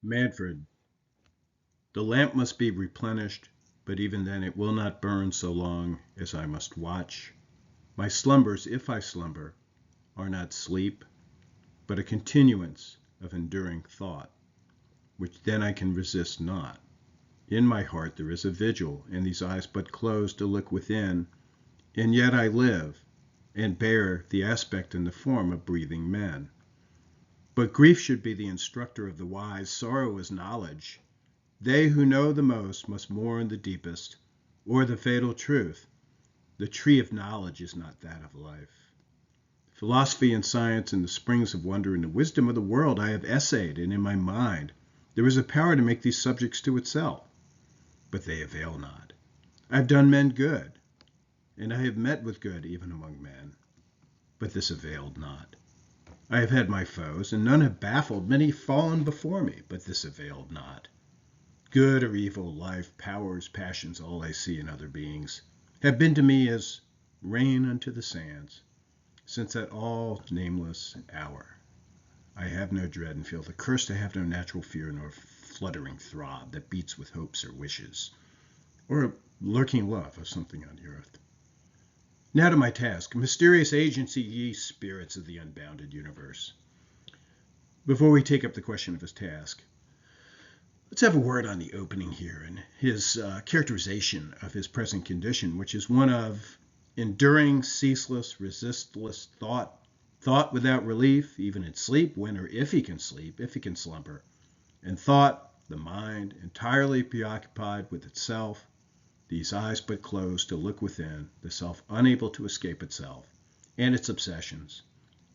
Manfred, the lamp must be replenished, but even then it will not burn so long as I must watch. My slumbers, if I slumber, are not sleep, but a continuance of enduring thought, which then I can resist not. In my heart there is a vigil, and these eyes but close to look within, and yet I live, and bear the aspect and the form of breathing men. But grief should be the instructor of the wise, sorrow is knowledge. They who know the most must mourn the deepest, or the fatal truth. The tree of knowledge is not that of life. Philosophy and science and the springs of wonder and the wisdom of the world I have essayed, and in my mind there is a power to make these subjects to itself. But they avail not. I have done men good, and I have met with good even among men, but this availed not. I have had my foes, and none have baffled, many fallen before me, but this availed not. Good or evil, life, powers, passions, all I see in other beings, have been to me as rain unto the sands, since that all nameless hour. I have no dread and feel the curse to have no natural fear nor fluttering throb that beats with hopes or wishes, or a lurking love of something on the earth. Now to my task, mysterious agency, ye spirits of the unbounded universe. Before we take up the question of his task, let's have a word on the opening here and his characterization of his present condition, which is one of enduring, ceaseless, resistless thought without relief, even in sleep, when or if he can sleep, if he can slumber, and thought, the mind, entirely preoccupied with itself, these eyes but closed to look within, the self unable to escape itself, and its obsessions,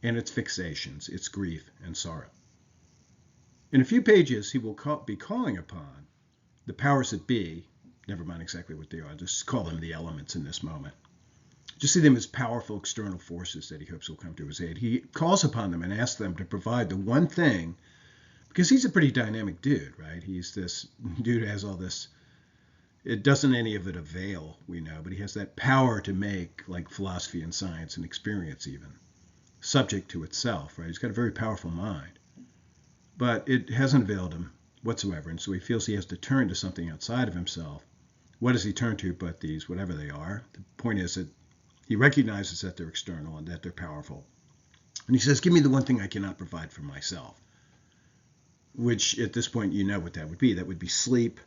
and its fixations, its grief and sorrow. In a few pages, he will be calling upon the powers that be, never mind exactly what they are, just call them the elements in this moment. Just see them as powerful external forces that he hopes will come to his aid. He calls upon them and asks them to provide the one thing, because he's a pretty dynamic dude, right? He's this dude who has all this, it doesn't any of it avail, we know, but he has that power to make, like philosophy and science and experience even, subject to itself, right? He's got a very powerful mind. But it hasn't availed him whatsoever, and so he feels he has to turn to something outside of himself. What does he turn to but these, whatever they are? The point is that he recognizes that they're external and that they're powerful. And he says, give me the one thing I cannot provide for myself, which at this point you know what that would be. That would be sleep,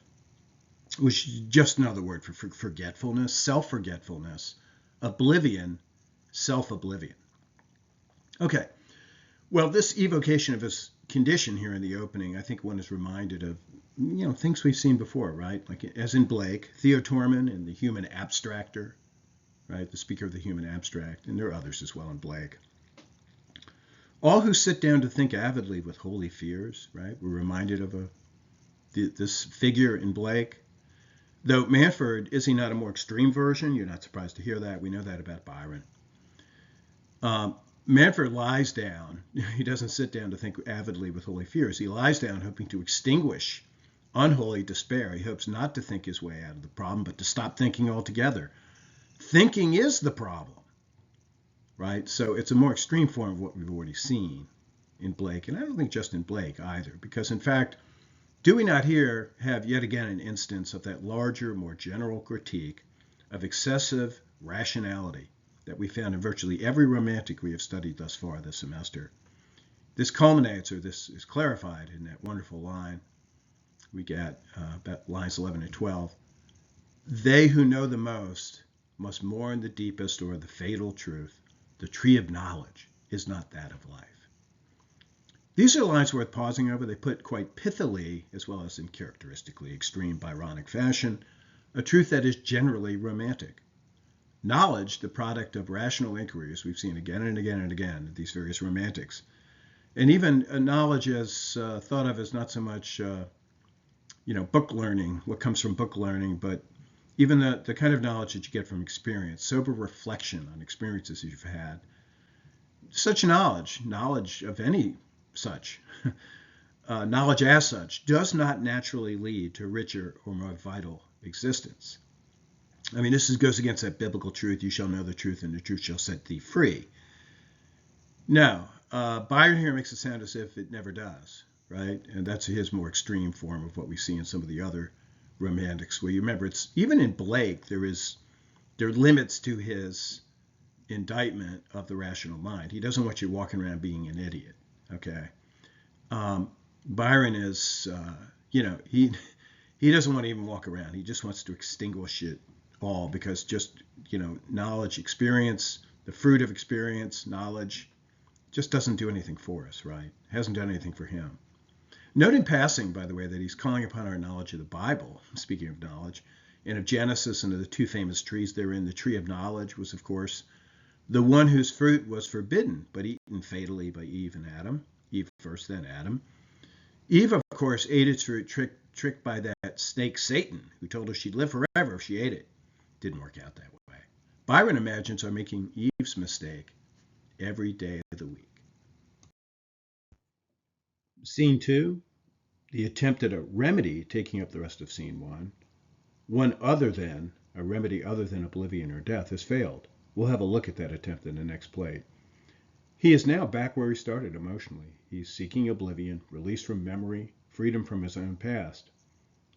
which is just another word for forgetfulness, self-forgetfulness, oblivion, self-oblivion. Okay, well, this evocation of his condition here in the opening, I think one is reminded of, things we've seen before, right? Like as in Blake, Theo Torman in The Human Abstractor, right? The speaker of the human abstract, and there are others as well in Blake. All who sit down to think avidly with holy fears, right? We're reminded of this figure in Blake. Though Manfred, is he not a more extreme version? You're not surprised to hear that. We know that about Byron. Manfred lies down. He doesn't sit down to think avidly with holy fears. He lies down hoping to extinguish unholy despair. He hopes not to think his way out of the problem, but to stop thinking altogether. Thinking is the problem, right? So it's a more extreme form of what we've already seen in Blake. And I don't think just in Blake either, because in fact, do we not here have yet again an instance of that larger, more general critique of excessive rationality that we found in virtually every romantic we have studied thus far this semester? This culminates, or this is clarified in that wonderful line we get, about lines 11 and 12. They who know the most must mourn the deepest or the fatal truth. The tree of knowledge is not that of life. These are lines worth pausing over. They put quite pithily, as well as in characteristically extreme Byronic fashion, a truth that is generally romantic. Knowledge, the product of rational inquiry, as we've seen again and again and again, these various romantics. And even knowledge as thought of as not so much, book learning, what comes from book learning, but even the kind of knowledge that you get from experience, sober reflection on experiences that you've had. Such knowledge of any such, knowledge as such, does not naturally lead to richer or more vital existence. I mean, this goes against that biblical truth, you shall know the truth and the truth shall set thee free. No, Byron here makes it sound as if it never does. right? And that's his more extreme form of what we see in some of the other romantics. Well, you remember, it's even in Blake, there are limits to his indictment of the rational mind. He doesn't want you walking around being an idiot. Okay. Byron is, he doesn't want to even walk around. He just wants to extinguish it all because just, knowledge, experience, the fruit of experience, knowledge, just doesn't do anything for us, right? Hasn't done anything for him. Note in passing, by the way, that he's calling upon our knowledge of the Bible, speaking of knowledge, and of Genesis and of the two famous trees therein. The tree of knowledge was, of course, the one whose fruit was forbidden, but eaten fatally by Eve and Adam. Eve first, then Adam. Eve, of course, ate its fruit, tricked by that snake Satan, who told her she'd live forever if she ate it. Didn't work out that way. Byron imagines her making Eve's mistake every day of the week. Scene 2, the attempt at a remedy taking up the rest of scene 1. A remedy other than oblivion or death has failed. We'll have a look at that attempt in the next plate. He is now back where he started emotionally. He's seeking oblivion, release from memory, freedom from his own past.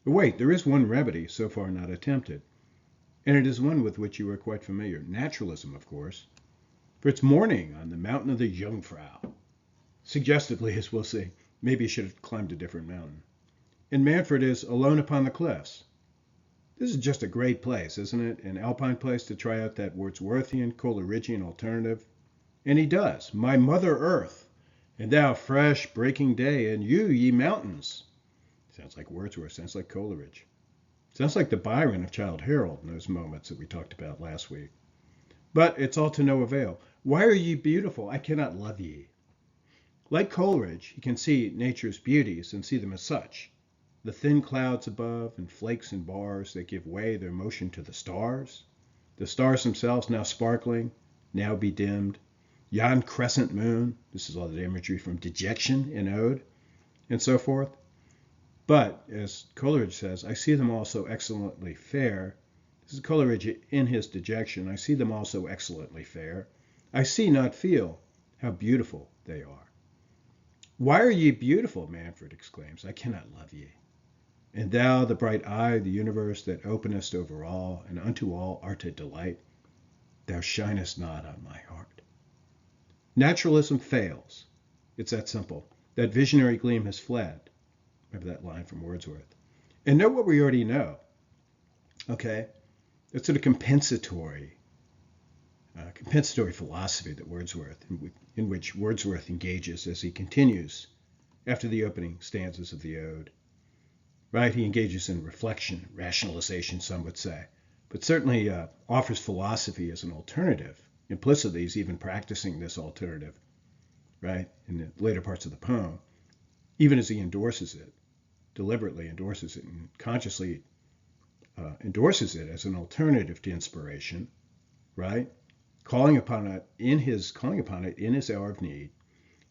But wait, there is one remedy so far not attempted, and it is one with which you are quite familiar. Naturalism, of course. For it's morning on the mountain of the Jungfrau. Suggestively, as we'll see, maybe he should have climbed a different mountain. And Manfred is alone upon the cliffs. This is just a great place, isn't it? An alpine place to try out that Wordsworthian, Coleridgean alternative. And he does. My mother earth, and thou fresh breaking day, and you, ye mountains. Sounds like Wordsworth, sounds like Coleridge. Sounds like the Byron of Childe Harold in those moments that we talked about last week. But it's all to no avail. Why are ye beautiful? I cannot love ye. Like Coleridge, he can see nature's beauties and see them as such. The thin clouds above and flakes and bars that give way their motion to the stars themselves now sparkling, now bedimmed, yon crescent moon, this is all the imagery from Dejection in Ode, and so forth. But, as Coleridge says, I see them all so excellently fair. This is Coleridge in his Dejection. I see them all so excellently fair. I see, not feel, how beautiful they are. Why are ye beautiful? Manfred exclaims. I cannot love ye. And thou, the bright eye of the universe that openest over all, and unto all art a delight, thou shinest not on my heart. Naturalism fails. It's that simple. That visionary gleam has fled. Remember that line from Wordsworth. And know what we already know. Okay? It's sort of compensatory philosophy that in which Wordsworth engages as he continues after the opening stanzas of the Ode. Right? He engages in reflection, rationalization, some would say, but certainly offers philosophy as an alternative. Implicitly, he's even practicing this alternative, right, in the later parts of the poem, even as he endorses it, deliberately endorses it, and consciously endorses it as an alternative to inspiration, right? Calling upon it in his hour of need.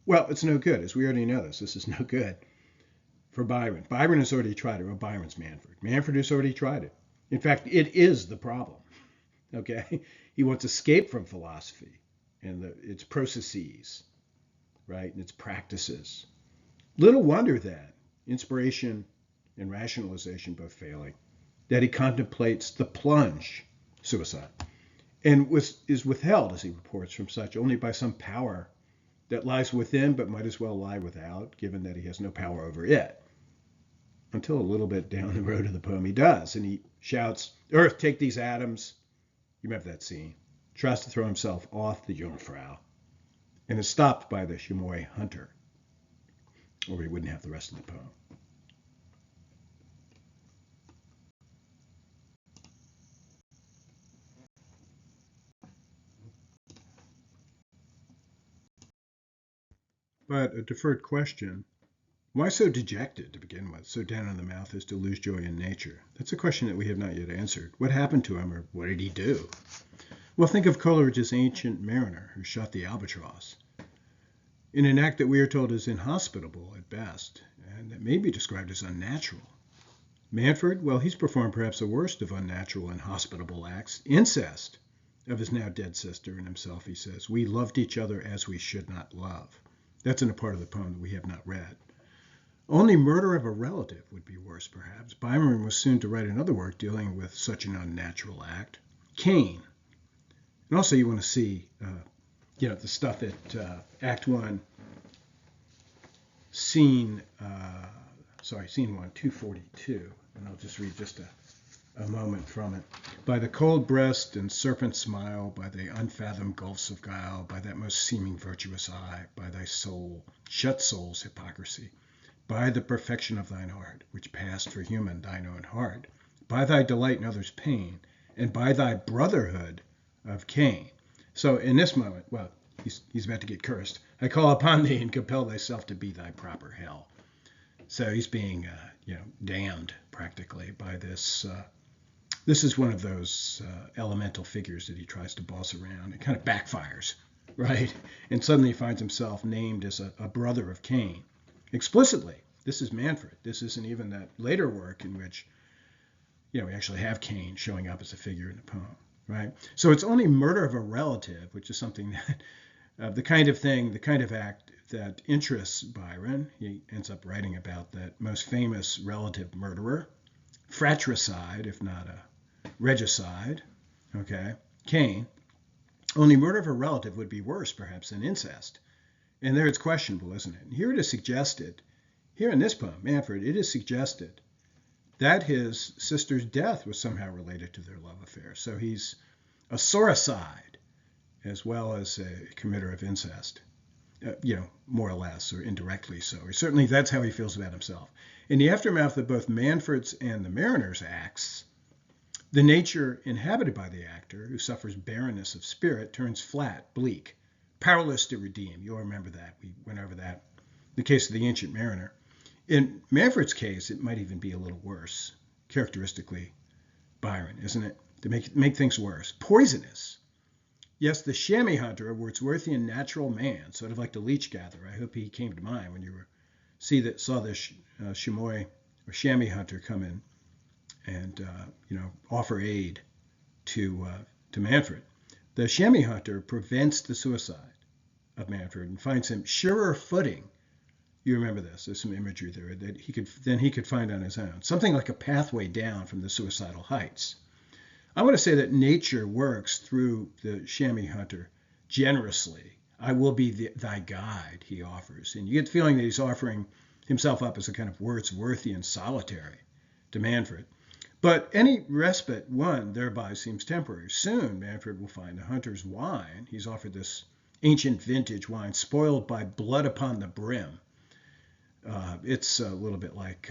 Well, it's no good, as we already know this. This is no good for Byron. Byron has already tried it. Well, Byron's Manfred. Manfred has already tried it. In fact, it is the problem. Okay? He wants to escape from philosophy and its processes, right, and its practices. Little wonder that, inspiration and rationalization both failing, that he contemplates the plunge, suicide, and is withheld, as he reports, from such only by some power that lies within but might as well lie without, given that he has no power over it. Until a little bit down the road of the poem he does, and he shouts, Earth, take these atoms. You remember that scene. Tries to throw himself off the Jungfrau and is stopped by the chamois hunter, or he wouldn't have the rest of the poem. But a deferred question, why so dejected to begin with, so down in the mouth as to lose joy in nature? That's a question that we have not yet answered. What happened to him, or what did he do? Well, think of Coleridge's Ancient Mariner, who shot the albatross, in an act that we are told is inhospitable at best, and that may be described as unnatural. Manfred, well, he's performed perhaps the worst of unnatural and hospitable acts, incest of his now dead sister and himself, he says. We loved each other as we should not love. That's in a part of the poem that we have not read. Only murder of a relative would be worse, perhaps. Byron was soon to write another work dealing with such an unnatural act, Cain. And also you want to see, the stuff at Act 1, scene 1, 242. And I'll just read just a moment from it. By the cold breast and serpent smile, by the unfathomed gulfs of guile, by that most seeming virtuous eye, by thy soul, shut soul's hypocrisy, by the perfection of thine art, which passed for human thine own heart, by thy delight in others' pain, and by thy brotherhood of Cain. So in this moment, well, he's about to get cursed. I call upon thee and compel thyself to be thy proper hell. So he's being, damned practically by this. This is one of those elemental figures that he tries to boss around. It kind of backfires, right? And suddenly he finds himself named as a brother of Cain. Explicitly, this is Manfred. This isn't even that later work in which, we actually have Cain showing up as a figure in the poem, right? So it's only murder of a relative, which is something that, the kind of act that interests Byron. He ends up writing about that most famous relative murderer, fratricide, if not a regicide, okay, Cain. Only murder of a relative would be worse, perhaps, than incest. And there it's questionable, isn't it? And here it is suggested, here in this poem, Manfred, it is suggested that his sister's death was somehow related to their love affair. So he's a soricide as well as a committer of incest, more or less, or indirectly so. Or certainly that's how he feels about himself. In the aftermath of both Manfred's and the Mariner's acts, the nature inhabited by the actor, who suffers barrenness of spirit, turns flat, bleak, powerless to redeem. You'll remember that. We went over that. The case of the Ancient Mariner. In Manfred's case, it might even be a little worse, characteristically Byron, isn't it? To make things worse. Poisonous. Yes, the chamois hunter, a Wordsworthian natural man, sort of like the leech gatherer. I hope he came to mind when you saw this chamois or chamois hunter come in and offer aid to Manfred. The chamois hunter prevents the suicide of Manfred and finds him surer footing. You remember this. There's some imagery there that he could find on his own. Something like a pathway down from the suicidal heights. I want to say that nature works through the chamois hunter generously. I will be thy guide, he offers. And you get the feeling that he's offering himself up as a kind of Wordsworthian solitary to Manfred. But any respite won thereby seems temporary. Soon Manfred will find the hunter's wine. He's offered this ancient vintage wine spoiled by blood upon the brim. It's a little bit like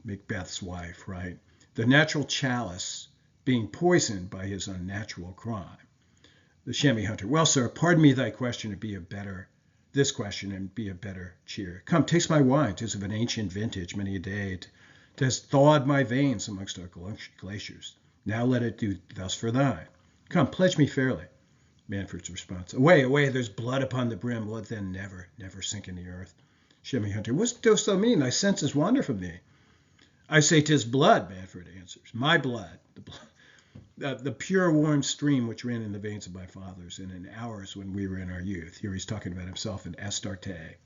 Macbeth's wife, right? The natural chalice being poisoned by his unnatural crime. The chamois hunter, well, sir, pardon me thy question and be of better cheer. Come, taste my wine, 'tis of an ancient vintage, many a day. It has thawed my veins amongst our glaciers. Now let it do thus for thine. Come, pledge me fairly. Manfred's response, away, away, there's blood upon the brim, will it then never, never sink in the earth? Chamois hunter, what dost thou mean? Thy senses wander from thee. I say 'tis blood, Manfred answers, my blood, the pure warm stream which ran in the veins of my fathers and in ours when we were in our youth. Here he's talking about himself and Astarte,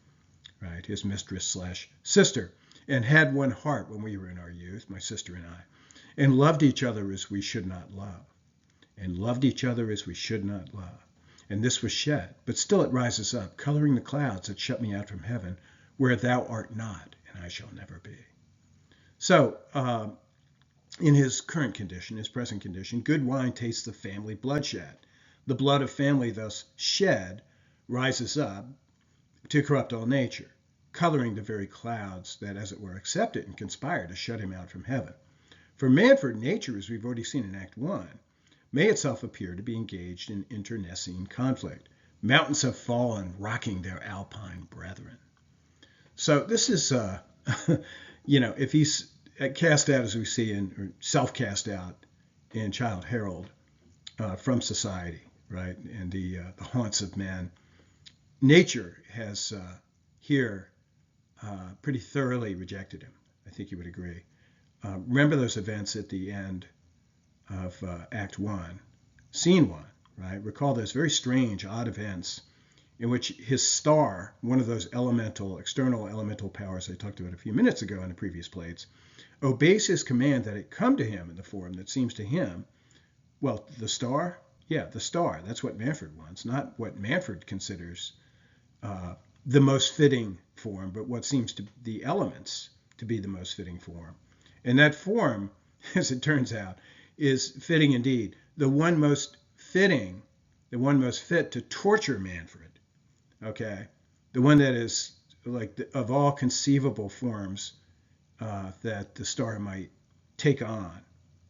right, his mistress/sister, and had one heart when we were in our youth, my sister and I, and loved each other as we should not love, and loved each other as we should not love. And this was shed, but still it rises up, coloring the clouds that shut me out from heaven, where thou art not, and I shall never be. So, in his current condition, his present condition, good wine tastes of family bloodshed. The blood of family thus shed rises up to corrupt all nature, coloring the very clouds that, as it were, accept it and conspire to shut him out from heaven. For Manfred, nature, as we've already seen in Act 1, may itself appear to be engaged in internecine conflict. Mountains have fallen, rocking their alpine brethren. So this is, if he's cast out, as we see, or self-cast out in Childe Harold from society, right, and the haunts of men, nature has here pretty thoroughly rejected him. I think you would agree. Remember those events at the end of Act 1, Scene 1, right? Recall those very strange, odd events in which his star, one of those external elemental powers I talked about a few minutes ago in the previous plates, obeys his command that it come to him in the form that seems to him, well, the star? Yeah, the star. That's what Manfred wants, not what Manfred considers the most fitting form, but what seems to the elements to be the most fitting form. And that form, as it turns out, is fitting indeed. The one most fitting, the one most fit to torture Manfred, okay? The one that is like of all conceivable forms that the star might take on,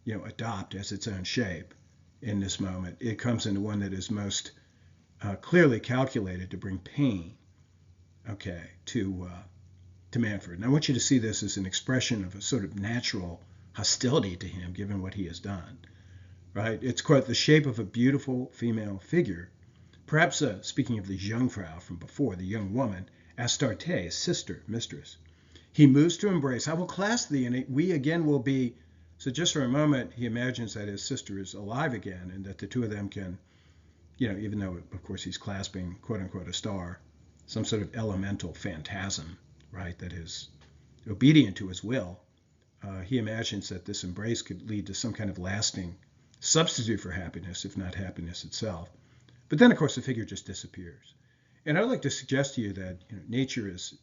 adopt as its own shape in this moment. It comes into one that is most clearly calculated to bring pain, okay, to Manfred. And I want you to see this as an expression of a sort of natural hostility to him, given what he has done, right? It's quite the shape of a beautiful female figure. Perhaps, speaking of the Jungfrau from before, the young woman, Astarte, his sister, mistress. He moves to embrace. I will clasp thee, and we again will be. So just for a moment, he imagines that his sister is alive again, and that the two of them can, even though, of course, he's clasping, quote unquote, a star, some sort of elemental phantasm, right, that is obedient to his will. He imagines that this embrace could lead to some kind of lasting substitute for happiness, if not happiness itself. But then, of course, the figure just disappears. And I'd like to suggest to you that nature is,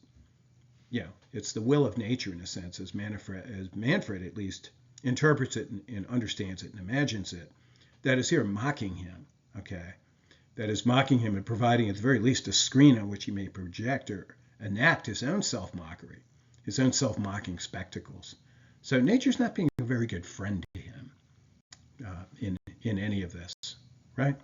it's the will of nature in a sense, as Manfred at least interprets it and understands it and imagines it, that is here mocking him, okay? That is mocking him and providing at the very least a screen on which he may project or enact his own self-mockery, his own self-mocking spectacles. So nature's not being a very good friend to him in any of this, right?